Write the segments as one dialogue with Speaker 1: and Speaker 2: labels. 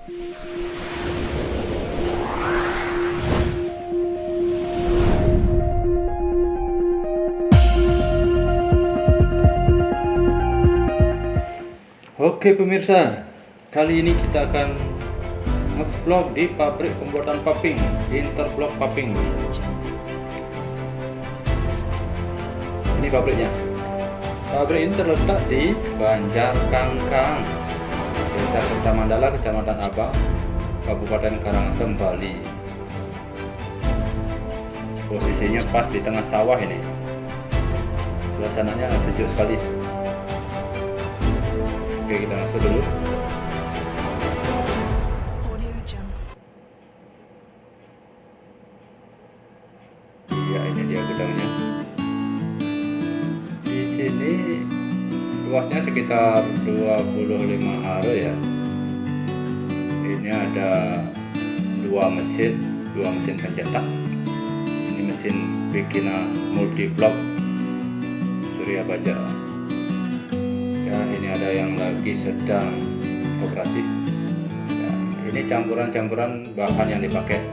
Speaker 1: Oke pemirsa, kali ini kita akan nge-vlog di pabrik pembuatan paping, Interblock Paping. Ini pabriknya. Pabrik ini terletak di Banjarkangkang, Desa Kertamandala, Kecamatan Abang, Kabupaten Karangasem, Bali. Posisinya pas di tengah sawah ini. Suasananya sejuk sekali. Oke, kita masuk dulu. Ya, ini dia gudangnya. Di sini luasnya sekitar 25 aro ya. Ini ada dua mesin pencetak. Ini mesin bikinan multi block Surya Baja. Ya, ini ada yang lagi sedang operasi. Ya, ini campuran bahan yang dipakai.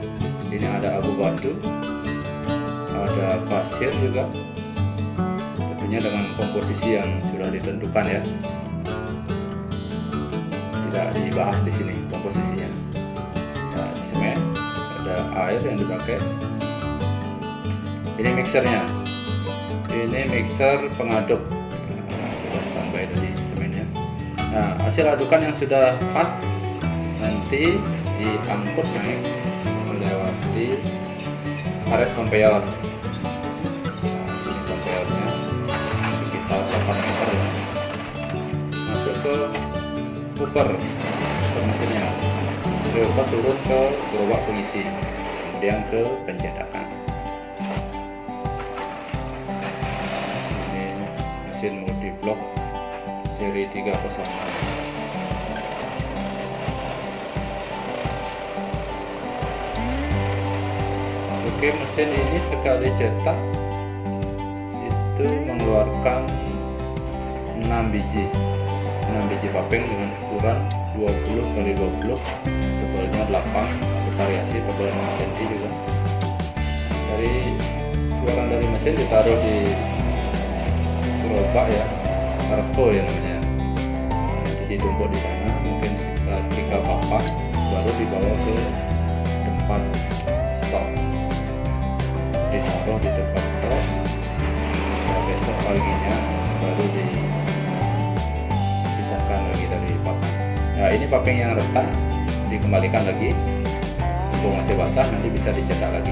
Speaker 1: Ini ada abu batu, ada pasir juga. Tentunya dengan komposisi yang sudah ditentukan ya. Tidak dibahas di sini komposisinya. Ya, semen, ada air yang dipakai. Ini mixernya. Ini mixer pengaduk. Standby dari semennya. Nah, hasil adukan yang sudah pas nanti diangkut naik melewati karet conveyor. Nah, ini conveyornya sekitar 8 meter ya. Masuk ke upper mesinnya, upper turun ke gerobak pengisi, kemudian ke pencetakan. Mesin multi block seri 306. Oke, mesin ini sekali cetak itu mengeluarkan 6 biji paping dengan ukuran 20x20, tebalnya 8, bervariasi tebal 6 cm juga. Dari keluaran dari mesin ditaruh di gerobak ya, karpo ya namanya. Nanti ditumpuk di sana, mungkin sekitar 3 papak, baru dibawa ke tempat stok, ditaruh di tempat stok. Nah, besok paginya baru dipisahkan lagi dari paping. Nah, ini paping yang retak dikembalikan lagi, mumpung masih basah nanti bisa dicetak lagi.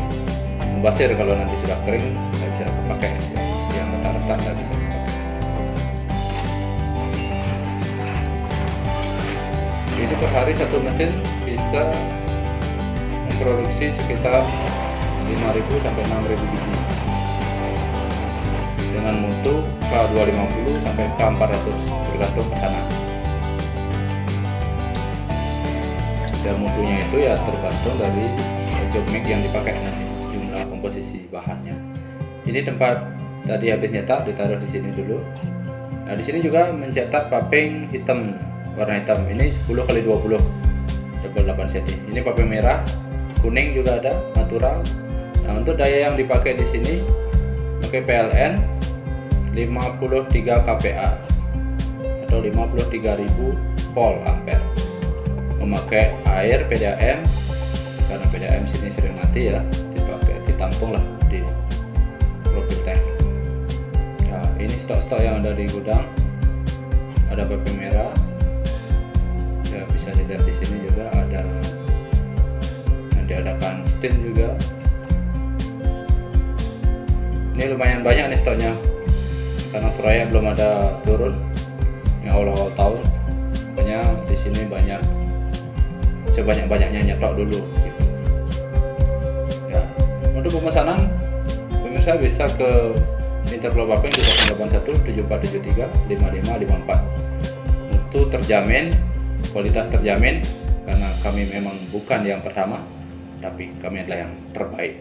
Speaker 1: Membasir kalau nanti sudah kering nggak bisa dipakai, yang retak-retak nggak bisa dipakai. Ini per hari satu mesin bisa memproduksi sekitar 5.000 sampai 6.000 biji dengan mutu K250 sampai K400 tergantung pesanan. Dan mutunya itu ya tergantung dari job make yang dipakai nanti, jumlah komposisi bahannya. Ini tempat tadi habis nyetak ditaruh di sini dulu. Nah, di sini juga mencetak paping hitam warna hitam. Ini 10x20 double 8 cm. Ini paping merah, kuning juga ada natural. Nah, untuk daya yang dipakai di sini pakai PLN 53 kPa atau 53.000 volt ampere. Memakai air PDAM karena PDAM sini sering mati ya, dipakai ditampung lah di profil tank. Nah, ini stok-stok yang ada di gudang. Ada paping merah. Ya, bisa dilihat di sini juga ada yang diadakan stin juga. Ini lumayan banyak nih stoknya karena Turaya belum ada turun yang awal-awal tahun. Makanya di sini banyak, sebanyak-banyaknya nyetok dulu gitu. Ya, untuk pemesanan pemirsa bisa ke Interblock Paping di 081 7473 5554. Mutu terjamin, kualitas terjamin karena kami memang bukan yang pertama, tapi kami adalah yang terbaik.